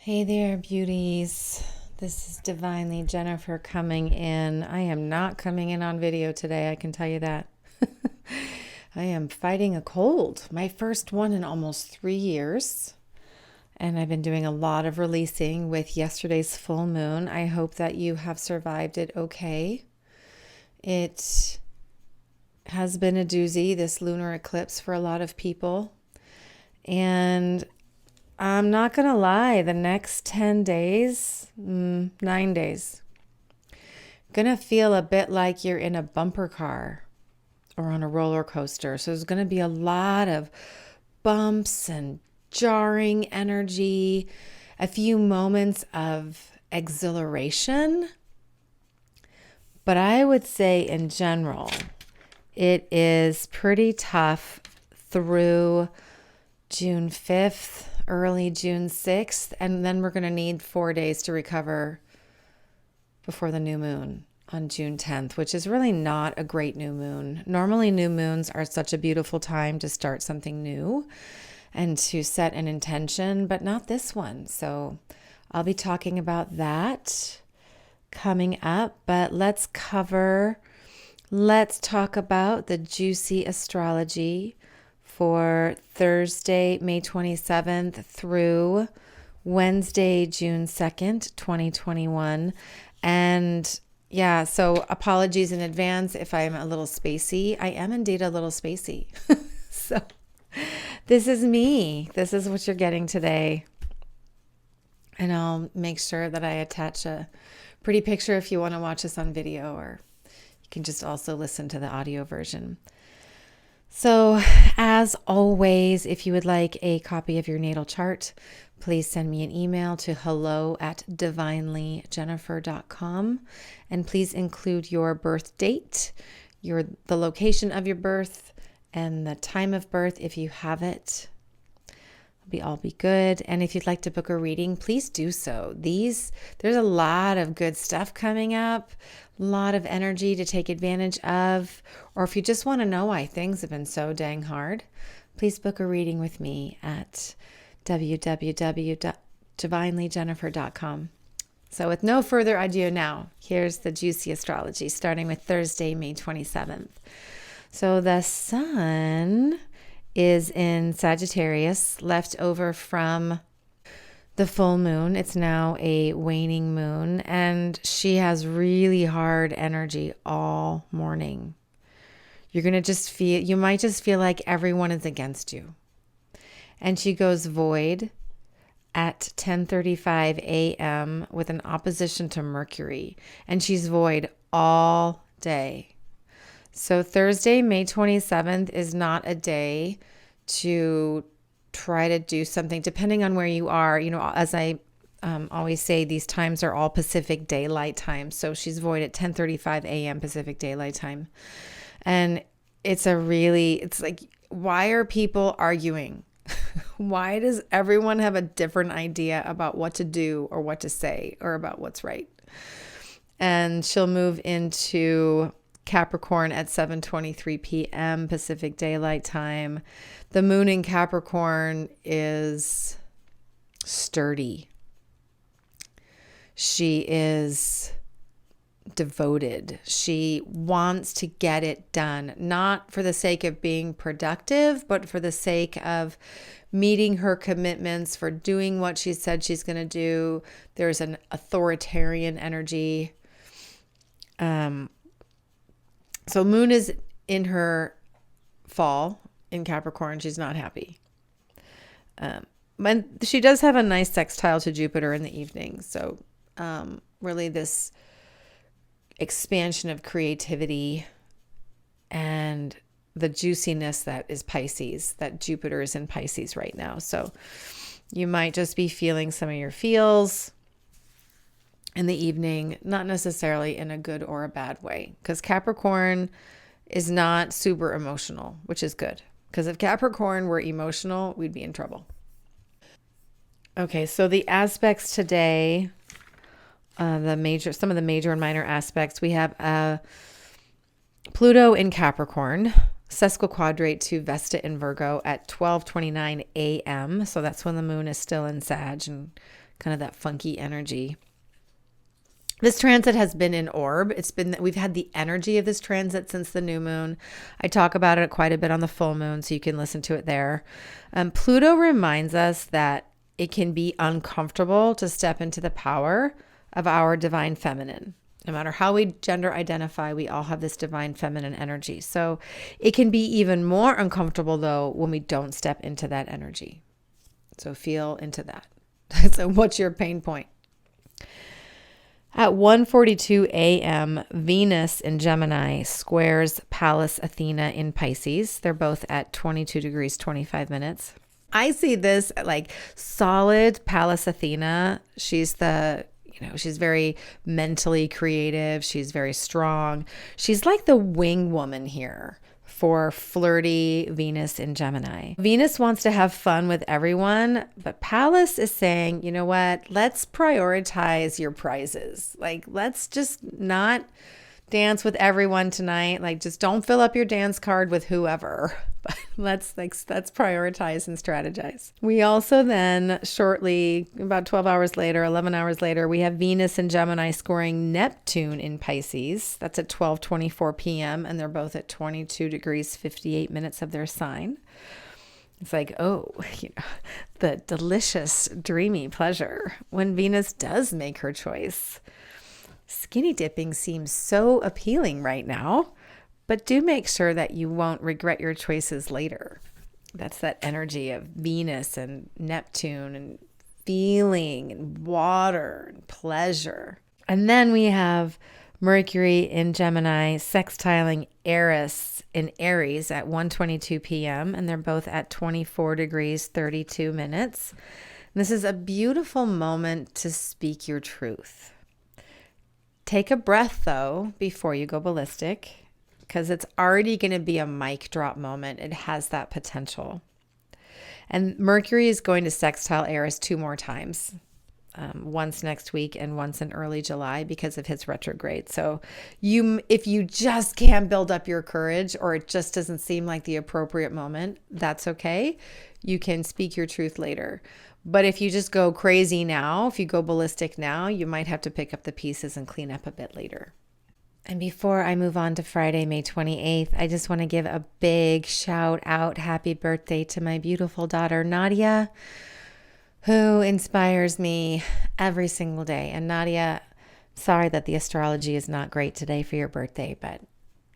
Hey there, beauties. This is Divinely Jennifer coming in. I am not coming in on video today, I can tell you that. I am fighting a cold, my first one in almost 3 years. And I've been doing a lot of releasing with yesterday's full moon. I hope that you have survived it okay. It has been a doozy, this lunar eclipse, for a lot of people. And I'm not going to lie, the next 10 days, 9 days, going to feel a bit like you're in a bumper car or on a roller coaster. So there's going to be a lot of bumps and jarring energy, a few moments of exhilaration. But I would say in general, it is pretty tough through June 5th, early June 6th, and then we're going to need 4 days to recover before the new moon on June 10th, which is really not a great new moon. Normally, new moons are such a beautiful time to start something new and to set an intention, but not this one. So I'll be talking about that coming up, but let's talk about the Juicy Astrology for Thursday, May 27th through Wednesday, June 2nd, 2021. And yeah, so apologies in advance if I'm a little spacey. I am indeed a little spacey. So this is me. This is what you're getting today. And I'll make sure that I attach a pretty picture if you want to watch this on video, or you can just also listen to the audio version. So, as always, if you would like a copy of your natal chart, please send me an email to hello@divinelyjennifer.com, and please include your birth date, the location of your birth, and the time of birth if you have it. All be good. And if you'd like to book a reading, please do so. There's a lot of good stuff coming up, a lot of energy to take advantage of. Or if you just want to know why things have been so dang hard, please book a reading with me at www.divinelyjennifer.com. So with no further ado now, here's the Juicy Astrology, starting with Thursday, May 27th. So the sun is in Sagittarius, left over from the full moon. It's now a waning moon, and she has really hard energy all morning. You might just feel like everyone is against you. And she goes void at 10:35 a.m. with an opposition to Mercury, and she's void all day. So Thursday, May 27th is not a day to try to do something, depending on where you are. You know, as I always say, these times are all Pacific Daylight Time. So she's void at 10:35 a.m. Pacific Daylight Time. And it's like, why are people arguing? Why does everyone have a different idea about what to do or what to say or about what's right? And she'll move into Capricorn at 7:23 p.m. Pacific Daylight Time. The moon in Capricorn is sturdy. She is devoted. She wants to get it done, not for the sake of being productive, but for the sake of meeting her commitments, for doing what she said she's going to do. There's an authoritarian energy. So moon is in her fall in Capricorn. She's not happy. And she does have a nice sextile to Jupiter in the evening. So really this expansion of creativity and the juiciness that is Pisces, that Jupiter is in Pisces right now. So you might just be feeling some of your feels in the evening, not necessarily in a good or a bad way, because Capricorn is not super emotional, which is good. Because if Capricorn were emotional, we'd be in trouble. Okay, so the aspects today, some of the major and minor aspects, we have Pluto in Capricorn, sesquiquadrate to Vesta in Virgo at 12:29 a.m. So that's when the moon is still in Sag and kind of that funky energy. This transit has been in orb. We've had the energy of this transit since the new moon. I talk about it quite a bit on the full moon, so you can listen to it there. Pluto reminds us that it can be uncomfortable to step into the power of our divine feminine. No matter how we gender identify, we all have this divine feminine energy. So it can be even more uncomfortable, though, when we don't step into that energy. So feel into that. So what's your pain point? At 1:42 a.m., Venus in Gemini squares Pallas Athena in Pisces. They're both at 22 degrees, 25 minutes. I see this like solid Pallas Athena. She's very mentally creative. She's very strong. She's like the wing woman here for flirty Venus in Gemini. Venus wants to have fun with everyone, but Pallas is saying, you know what? Let's prioritize your prizes. Like, let's just not dance with everyone tonight. Like, just don't fill up your dance card with whoever. But let's prioritize and strategize. We also then shortly, about 12 hours later, 11 hours later, we have Venus and Gemini scoring Neptune in Pisces. That's at 12:24 p.m. and they're both at 22 degrees, 58 minutes of their sign. It's like, the delicious, dreamy pleasure when Venus does make her choice. Skinny dipping seems so appealing right now, but do make sure that you won't regret your choices later. That's that energy of Venus and Neptune and feeling and water and pleasure. And then we have Mercury in Gemini sextiling Eris in Eris at 1:22 p.m. and they're both at 24 degrees, 32 minutes. And this is a beautiful moment to speak your truth. Take a breath, though, before you go ballistic, because it's already going to be a mic drop moment. It has that potential. And Mercury is going to sextile Eris 2 more times, once next week and once in early July because of his retrograde. So if you just can't build up your courage or it just doesn't seem like the appropriate moment, that's okay. You can speak your truth later. But if you just go crazy now, if you go ballistic now, you might have to pick up the pieces and clean up a bit later. And before I move on to Friday, May 28th, I just want to give a big shout out, happy birthday to my beautiful daughter, Nadia, who inspires me every single day. And Nadia, sorry that the astrology is not great today for your birthday, but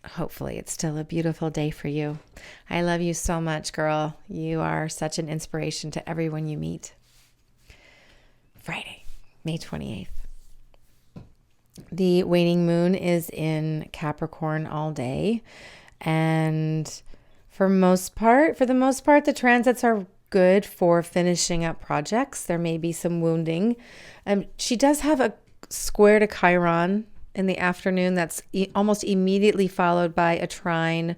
hopefully it's still a beautiful day for you. I love you so much, girl. You are such an inspiration to everyone you meet. Friday, May 28th. The waning moon is in Capricorn all day. And for the most part, the transits are good for finishing up projects. There may be some wounding. She does have a square to Chiron in the afternoon that's almost immediately followed by a trine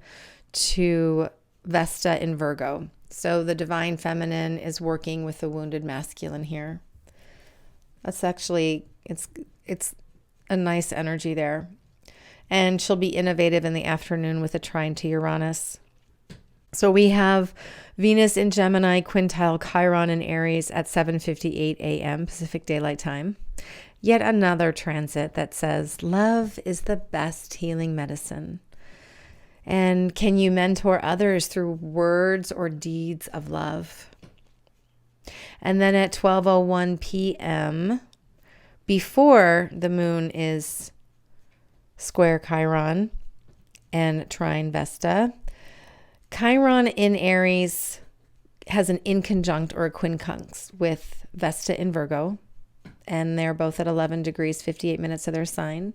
to Vesta in Virgo. So the divine feminine is working with the wounded masculine here. That's actually, it's a nice energy there. And she'll be innovative in the afternoon with a trine to Uranus. So we have Venus in Gemini, quintile Chiron in Eris at 7:58 a.m. Pacific Daylight Time. Yet another transit that says, love is the best healing medicine. And can you mentor others through words or deeds of love? And then at 12:01 p.m., before the moon is square Chiron and trine Vesta, Chiron in Eris has an inconjunct or a quincunx with Vesta in Virgo, and they're both at 11 degrees, 58 minutes of their sign.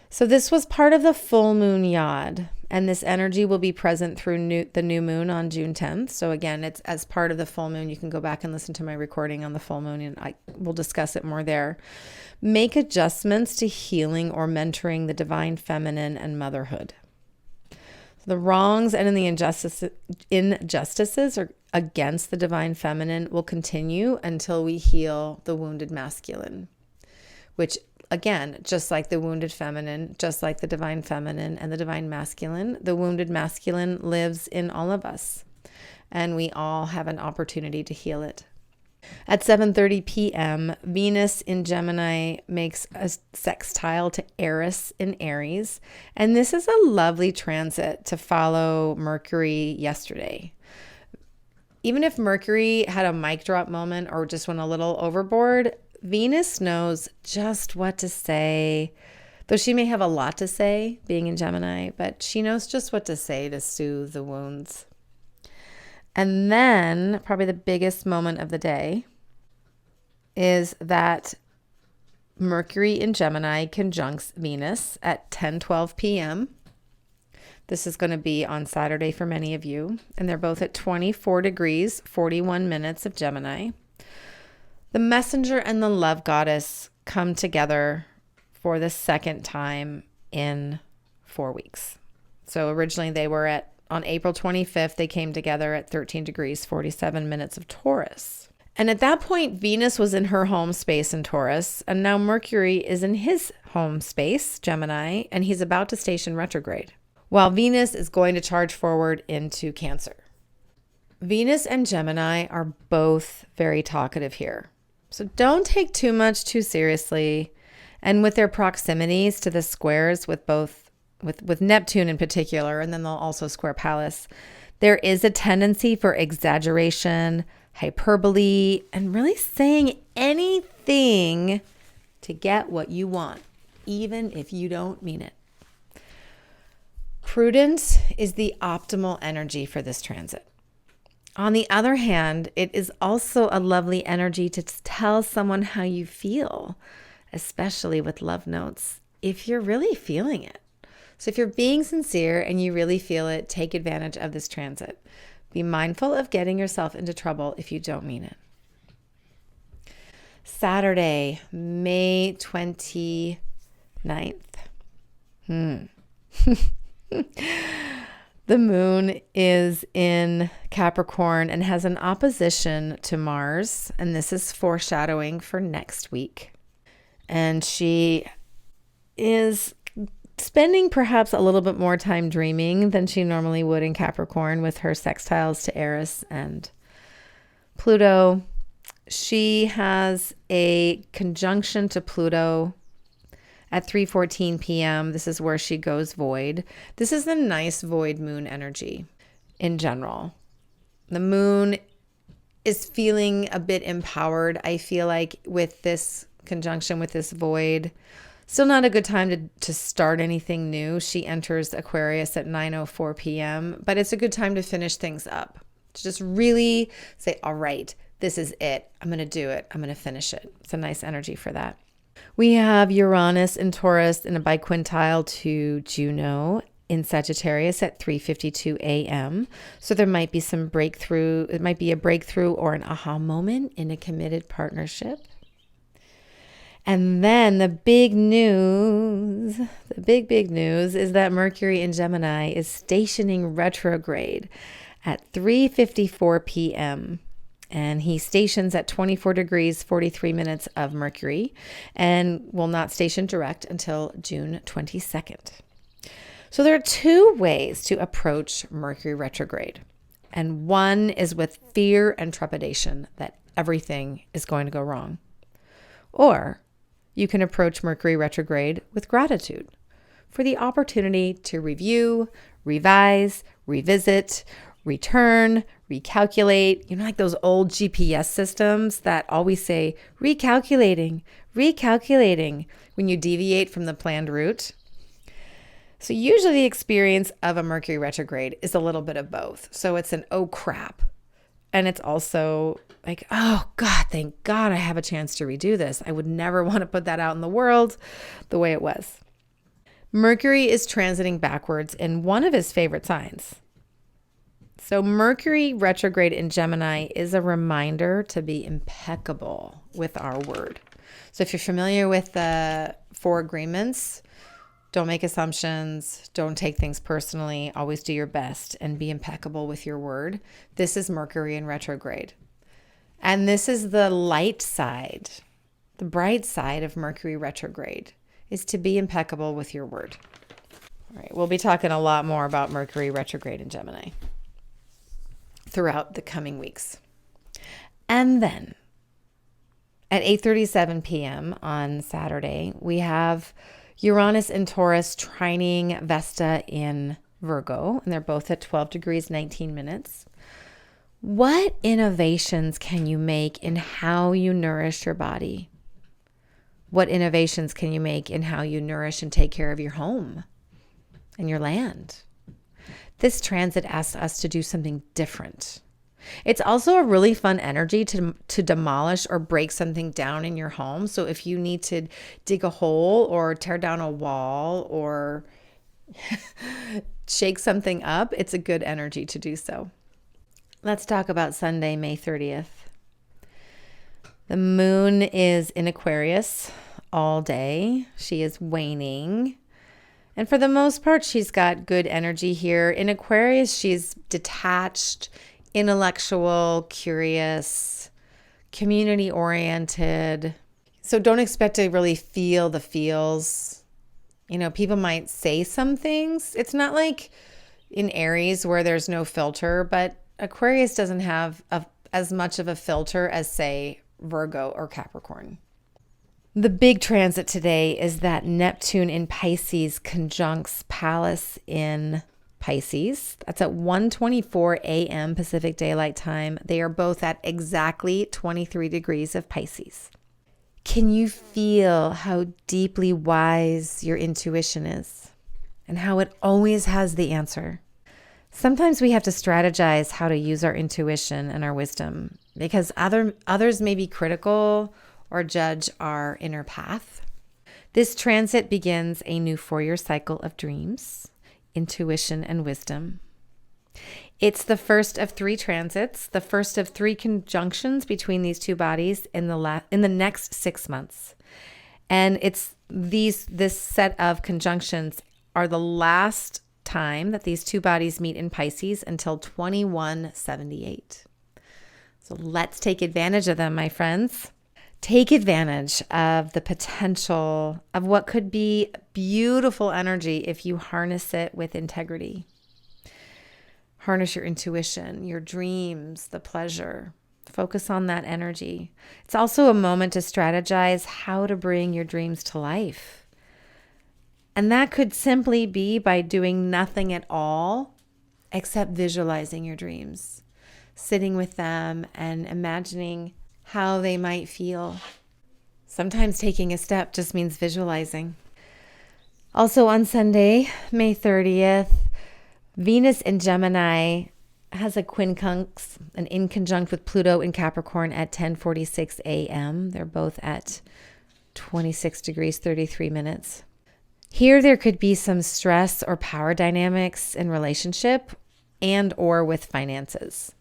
So this was part of the full moon yod, and this energy will be present through the new moon on June 10th. So again, it's as part of the full moon. You can go back and listen to my recording on the full moon, and I will discuss it more there. Make adjustments to healing or mentoring the divine feminine and motherhood. The wrongs and the injustices are against the divine feminine will continue until we heal the wounded masculine, which again, just like the wounded feminine, just like the divine feminine and the divine masculine, the wounded masculine lives in all of us, and we all have an opportunity to heal it. At 7:30 p.m., Venus in Gemini makes a sextile to Eris in Aries, and this is a lovely transit to follow Mercury yesterday. Even if Mercury had a mic drop moment or just went a little overboard, Venus knows just what to say, though she may have a lot to say being in Gemini, but she knows just what to say to soothe the wounds. And then probably the biggest moment of the day is that Mercury in Gemini conjuncts Venus at 10:12 p.m. This is going to be on Saturday for many of you, and they're both at 24 degrees, 41 minutes of Gemini. The messenger and the love goddess come together for the second time in 4 weeks. So originally they were on April 25th, they came together at 13 degrees, 47 minutes of Taurus. And at that point, Venus was in her home space in Taurus, and now Mercury is in his home space, Gemini, and he's about to station retrograde, while Venus is going to charge forward into Cancer. Venus and Gemini are both very talkative here. So don't take too much too seriously. And with their proximities to the squares with Neptune in particular, and then they'll also square Pallas, there is a tendency for exaggeration, hyperbole, and really saying anything to get what you want, even if you don't mean it. Prudence is the optimal energy for this transit. On the other hand, it is also a lovely energy to tell someone how you feel, especially with love notes, if you're really feeling it. So if you're being sincere and you really feel it, take advantage of this transit. Be mindful of getting yourself into trouble if you don't mean it. Saturday, May 29th. The moon is in Capricorn and has an opposition to Mars, and this is foreshadowing for next week. And she is spending perhaps a little bit more time dreaming than she normally would in Capricorn with her sextiles to Eris and Pluto. She has a conjunction to Pluto at 3:14 p.m. This is where she goes void. This is the nice void moon energy in general. The moon is feeling a bit empowered, I feel like, with this conjunction with this void. Still not a good time to start anything new. She enters Aquarius at 9:04 p.m., but it's a good time to finish things up. To just really say, all right, this is it. I'm going to do it. I'm going to finish it. It's a nice energy for that. We have Uranus and Taurus in a biquintile to Juno in Sagittarius at 3:52 a.m. So there might be some breakthrough. It might be a breakthrough or an aha moment in a committed partnership. And then the big news is that Mercury in Gemini is stationing retrograde at 3:54 p.m. And he stations at 24 degrees, 43 minutes of Mercury and will not station direct until June 22nd. So there are two ways to approach Mercury retrograde. And one is with fear and trepidation that everything is going to go wrong. Or you can approach Mercury retrograde with gratitude for the opportunity to review, revise, revisit, return, recalculate. You know, like those old GPS systems that always say recalculating when you deviate from the planned route. So usually the experience of a Mercury retrograde is a little bit of both. So it's an oh crap. And it's also like, oh God, thank God I have a chance to redo this. I would never want to put that out in the world the way it was. Mercury is transiting backwards in one of his favorite signs. So Mercury retrograde in Gemini is a reminder to be impeccable with our word. So if you're familiar with the 4 agreements, don't make assumptions, don't take things personally, always do your best and be impeccable with your word. This is Mercury in retrograde. And this is the light side, the bright side of Mercury retrograde is to be impeccable with your word. All right, we'll be talking a lot more about Mercury retrograde in Gemini throughout the coming weeks. And then At 8:37 p.m. on Saturday, we have Uranus and Taurus trining Vesta in Virgo, and they're both at 12 degrees, 19 minutes. What innovations can you make in how you nourish your body? What innovations can you make in how you nourish and take care of your home and your land? This transit asks us to do something different. It's also a really fun energy to demolish or break something down in your home. So if you need to dig a hole or tear down a wall or shake something up, it's a good energy to do so. Let's talk about Sunday, May 30th. The moon is in Aquarius all day. She is waning. And for the most part, she's got good energy here. In Aquarius, she's detached, intellectual, curious, community-oriented. So don't expect to really feel the feels. You know, people might say some things. It's not like in Aries where there's no filter, but Aquarius doesn't have as much of a filter as, say, Virgo or Capricorn. The big transit today is that Neptune in Pisces conjuncts Pallas in Pisces. That's at 1:24 a.m. Pacific Daylight Time. They are both at exactly 23 degrees of Pisces. Can you feel how deeply wise your intuition is and how it always has the answer? Sometimes we have to strategize how to use our intuition and our wisdom because others may be critical or judge our inner path. This transit begins a new 4-year cycle of dreams, intuition, and wisdom. It's the first of 3 transits, the first of 3 conjunctions between these two bodies in the next 6 months. And this set of conjunctions are the last time that these two bodies meet in Pisces until 2178. So let's take advantage of them, my friends. Take advantage of the potential of what could be beautiful energy if you harness it with integrity. Harness your intuition, your dreams, the pleasure. Focus on that energy. It's also a moment to strategize how to bring your dreams to life. And that could simply be by doing nothing at all except visualizing your dreams, sitting with them and imagining how they might feel. Sometimes taking a step just means visualizing. Also on Sunday, May 30th, Venus in Gemini has a quincunx, an inconjunct with Pluto in Capricorn at 10:46 a.m. They're both at 26 degrees, 33 minutes. Here there could be some stress or power dynamics in relationship and or with finances.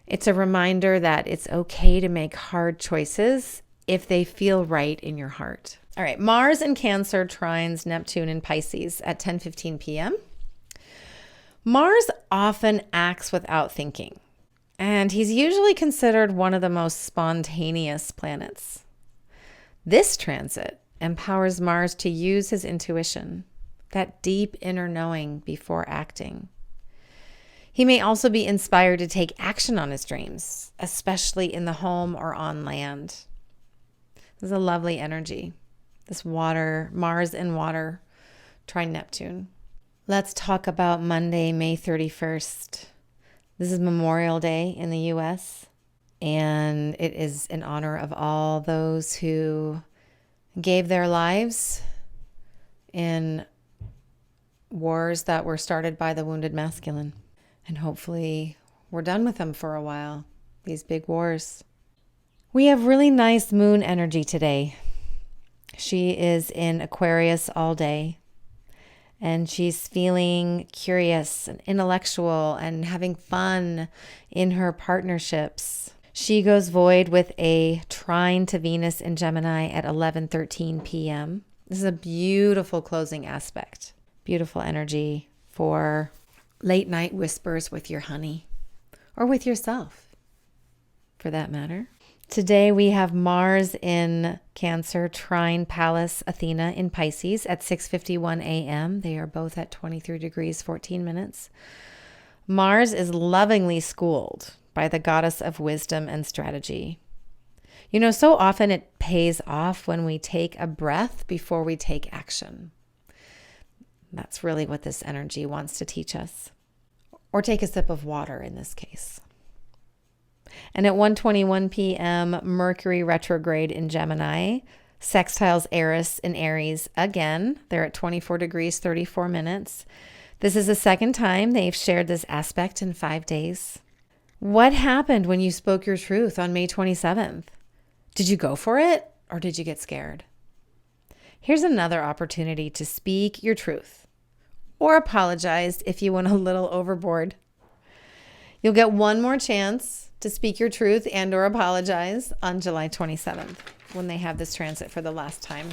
It's a reminder that it's okay to make hard choices if they feel right in your heart. All right, Mars in Cancer trines Neptune in Pisces at 10:15 p.m. Mars often acts without thinking, and he's usually considered one of the most spontaneous planets. This transit empowers Mars to use his intuition, that deep inner knowing before acting. He may also be inspired to take action on his dreams, especially in the home or on land. This is a lovely energy. This water, Mars in water, trine Neptune. Let's talk about Monday, May 31st. This is Memorial Day in the U.S., and it is in honor of all those who gave their lives in wars that were started by the wounded masculine. And hopefully we're done with them for a while, these big wars. We have really nice moon energy today. She is in Aquarius all day, and she's feeling curious and intellectual and having fun in her partnerships. She goes void with a trine to Venus in Gemini at 11:13 p.m. This is a beautiful closing aspect. Beautiful energy for late night whispers with your honey or with yourself, for that matter. Today we have Mars in Cancer trine Pallas Athena in Pisces at 6:51 a.m. They are both at 23 degrees, 14 minutes. Mars is lovingly schooled by the goddess of wisdom and strategy. You know, so often it pays off when we take a breath before we take action. That's really what this energy wants to teach us. Or take a sip of water in this case. And at 1:21 p.m., Mercury retrograde in Gemini sextiles Eris in Aries again. They're at 24 degrees, 34 minutes. This is the second time they've shared this aspect in 5 days. What happened when you spoke your truth on May 27th? Did you go for it or did you get scared? Here's another opportunity to speak your truth or apologize if you went a little overboard. You'll get one more chance to speak your truth and or apologize on July 27th when they have this transit for the last time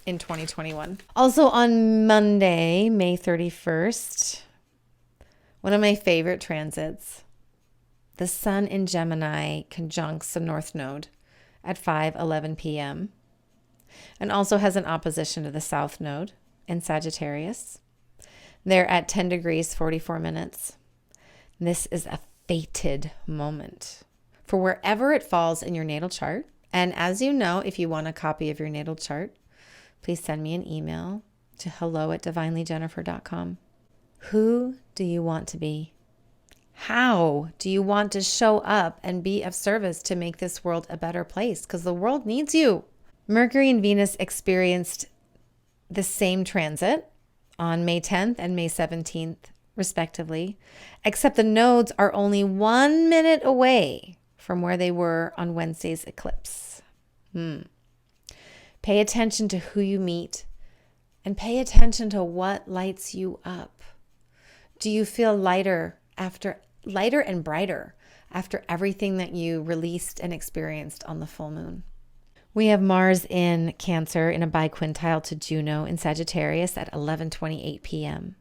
in 2021. Also on Monday, May 31st, one of my favorite transits, the Sun in Gemini conjuncts the North Node at 5:11 p.m. and also has an opposition to the South Node in Sagittarius. They're at 10 degrees, 44 minutes. This is a fated moment for wherever it falls in your natal chart. And as you know, if you want a copy of your natal chart, please send me an email to hello@divinelyjennifer.com. Who do you want to be? How do you want to show up and be of service to make this world a better place? Because the world needs you. Mercury and Venus experienced the same transit on May 10th and May 17th, respectively, except the nodes are only 1 minute away from where they were on Wednesday's eclipse. Pay attention to who you meet and pay attention to what lights you up. Do you feel lighter and brighter after everything that you released and experienced on the full moon? We have Mars in Cancer in a biquintile to Juno in Sagittarius at 11:28 p.m.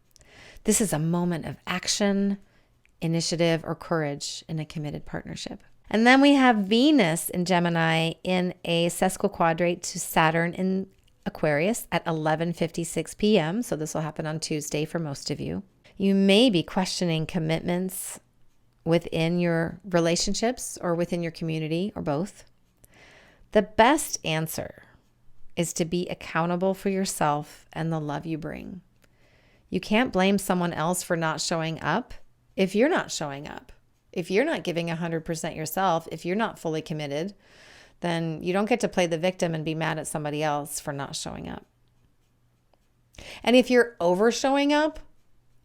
This is a moment of action, initiative, or courage in a committed partnership. And then we have Venus in Gemini in a sesquiquadrate to Saturn in Aquarius at 11:56 p.m. So this will happen on Tuesday for most of you. You may be questioning commitments within your relationships or within your community or both. The best answer is to be accountable for yourself and the love you bring. You can't blame someone else for not showing up if you're not showing up. If you're not giving 100% yourself, if you're not fully committed, then you don't get to play the victim and be mad at somebody else for not showing up. And if you're over showing up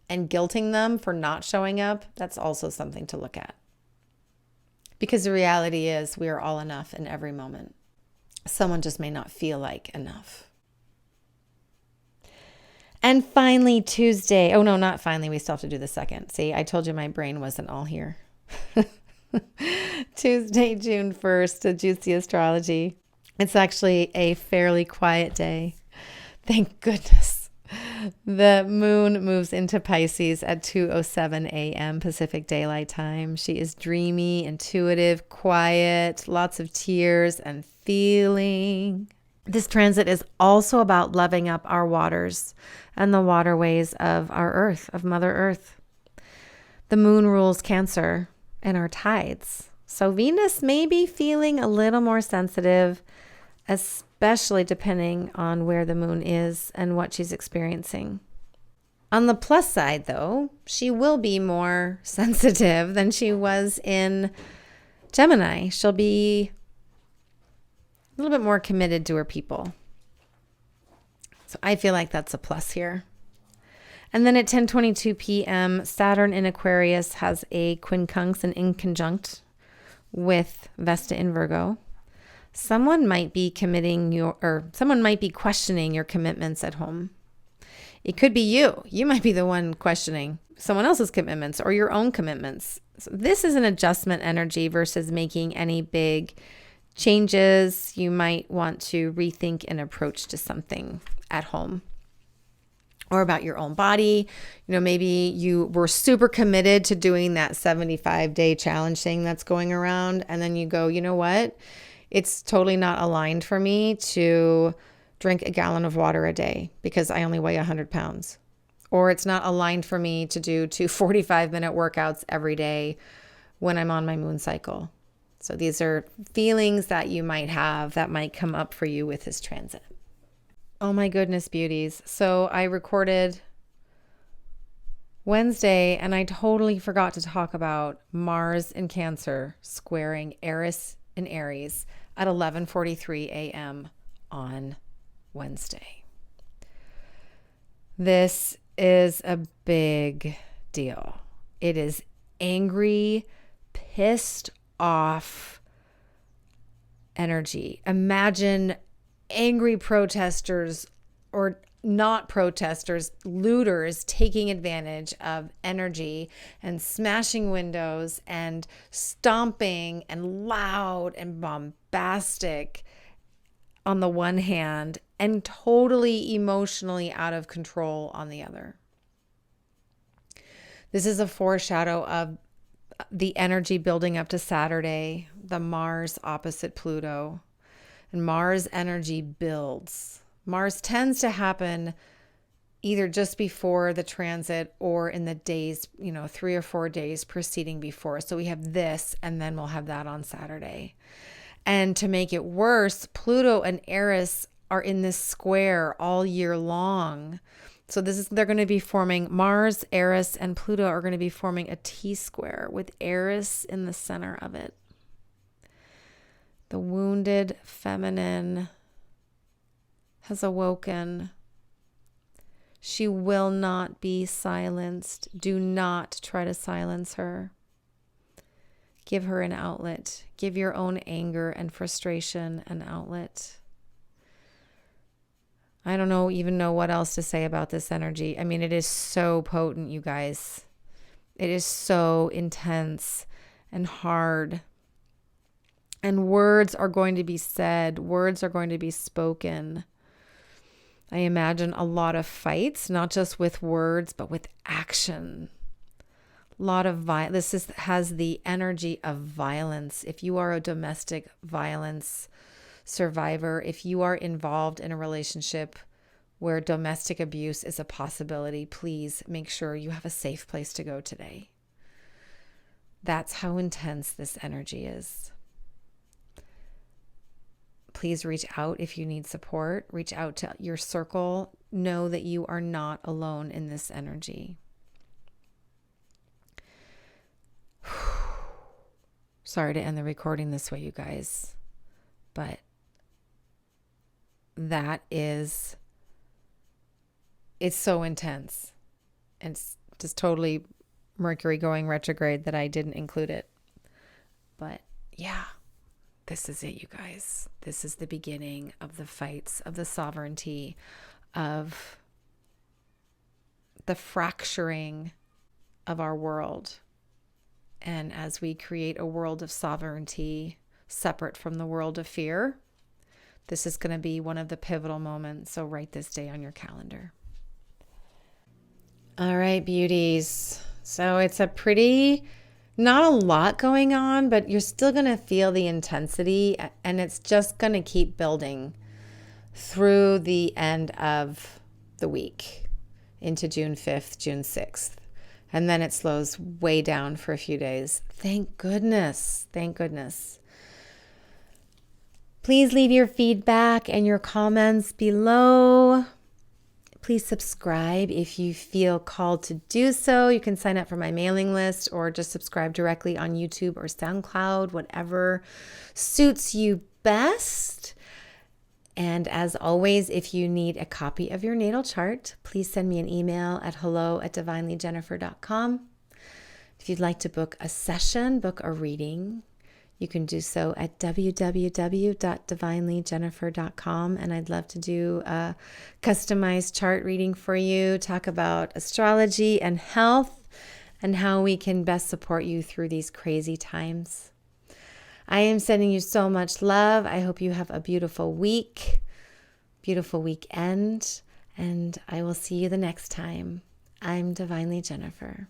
and guilting them for not showing up, that's also something to look at. Because the reality is we are all enough in every moment. Someone just may not feel like enough. And finally, Tuesday. Oh, no, not finally. We still have to do the second. See, I told you my brain wasn't all here. Tuesday, June 1st, to Juicy Astrology. It's actually a fairly quiet day. Thank goodness. The moon moves into Pisces at 2:07 a.m. Pacific Daylight Time. She is dreamy, intuitive, quiet, lots of tears and feeling. This transit is also about loving up our waters and the waterways of our earth, of Mother Earth. The moon rules Cancer and our tides. So Venus may be feeling a little more sensitive, especially depending on where the moon is and what she's experiencing. On the plus side, though, she will be more sensitive than she was in Gemini. She'll be a little bit more committed to her people. So I feel like that's a plus here. And then at 10:22 p.m., Saturn in Aquarius has a quincunx and inconjunct with Vesta in Virgo. Someone might be questioning your commitments at home. It could be you. You might be the one questioning someone else's commitments or your own commitments. So this is an adjustment energy versus making any big changes. You might want to rethink an approach to something at home or about your own body. You know, maybe you were super committed to doing that 75-day challenge thing that's going around. And then you go, you know what? It's totally not aligned for me to drink a gallon of water a day because I only weigh 100 pounds. Or it's not aligned for me to do 2 45-minute workouts every day when I'm on my moon cycle. So these are feelings that you might have that might come up for you with this transit. Oh my goodness, beauties. So I recorded Wednesday and I totally forgot to talk about Mars in Cancer squaring Eris in Aries at 11:43 a.m. on Wednesday. This is a big deal. It is angry, pissed off energy. Imagine angry protesters or not protesters, looters taking advantage of energy and smashing windows and stomping and loud and bombastic on the one hand and totally emotionally out of control on the other. This is a foreshadow of the energy building up to Saturday, the Mars opposite Pluto. And Mars energy builds. Mars tends to happen either just before the transit or in the days, 3 or 4 days preceding before. So we have this and then we'll have that on Saturday. And to make it worse, Pluto and Eris are in this square all year long. So they're going to be forming, Mars, Eris, and Pluto are going to be forming a T-square with Eris in the center of it. The wounded feminine has awoken. She will not be silenced. Do not try to silence her. Give her an outlet. Give your own anger and frustration an outlet. I don't even know what else to say about this energy. I mean, it is so potent, you guys. It is so intense and hard. And words are going to be said. Words are going to be spoken. I imagine a lot of fights, not just with words, but with action. A lot of violence. This has the energy of violence. If you are a domestic violence survivor, if you are involved in a relationship where domestic abuse is a possibility, please make sure you have a safe place to go today. That's how intense this energy is. Please reach out if you need support. Reach out to your circle. Know that you are not alone in this energy. Sorry to end the recording this way, you guys, but it's so intense. And it's just totally Mercury going retrograde that I didn't include it. But yeah, this is it, you guys. This is the beginning of the fights, of the sovereignty, of the fracturing of our world. And as we create a world of sovereignty separate from the world of fear, this is going to be one of the pivotal moments. So write this day on your calendar. All right, beauties. So it's not a lot going on, but you're still going to feel the intensity, and it's just going to keep building through the end of the week into June 5th, June 6th. And then it slows way down for a few days. Thank goodness. Thank goodness. Please leave your feedback and your comments below. Please subscribe if you feel called to do so. You can sign up for my mailing list or just subscribe directly on YouTube or SoundCloud, whatever suits you best. And as always, if you need a copy of your natal chart, please send me an email at hello@divinelyjennifer.com. If you'd like to book a session, book a reading, you can do so at www.divinelyjennifer.com. And I'd love to do a customized chart reading for you, talk about astrology and health and how we can best support you through these crazy times. I am sending you so much love. I hope you have a beautiful week, beautiful weekend, and I will see you the next time. I'm Divinely Jennifer.